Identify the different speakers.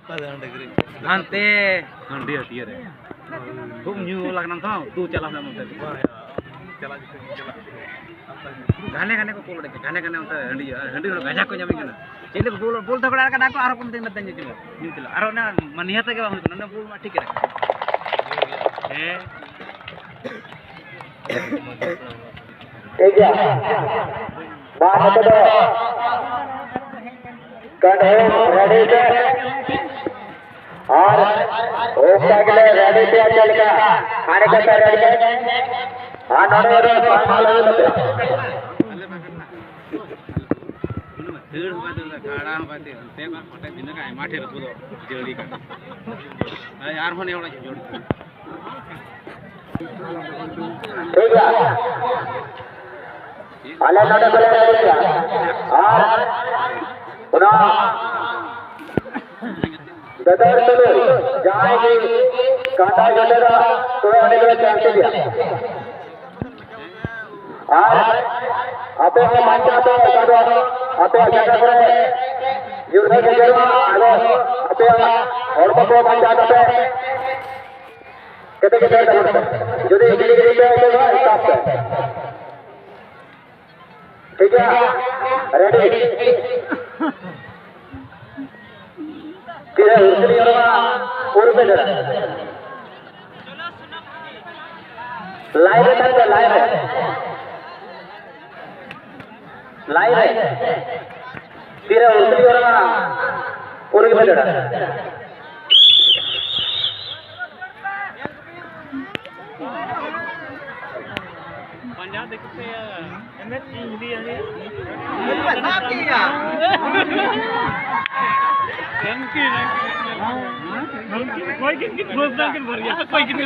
Speaker 1: Ante handi hati re. Tum nyu lag nang thau tu chala na mate. Gane gane ko pol deke gane gane unta handi lo gajak ko nyami kana. Chile ko pol thakada ka dako aro kon ting natan nyutila. Nyutila aro na manihata ke bang nanda pol ma ठीक है.
Speaker 2: ठीक है बात तो कड़े ready पे और ओका के लिए रेडी पे चल का खाने का रेडी है हां नोड़े रे
Speaker 1: third bate gada bate te ba photo bina ka mate ro pudo jodi ka yaar hone ona jodi
Speaker 2: ठीक है अलग नोड़े बोले रेडी है और पुनः ददर चलो जाएगी कांटा चलेगा तो आने के चांस दिया और आपे मानता तो करो आपे क्या करे युद्ध के जरूर आलो आपे और को मानता तो कितने कितने जो गिरी गिरी पे तो हिसाब से ठीक है रेडी फिर उसरी और पूर्व में जरा लाइव है लाइव है फिर उसरी और पूर्व में जरा
Speaker 1: पंजाब देखते एमएस हिंदी है कोई किसकी भर गया कोई किसकी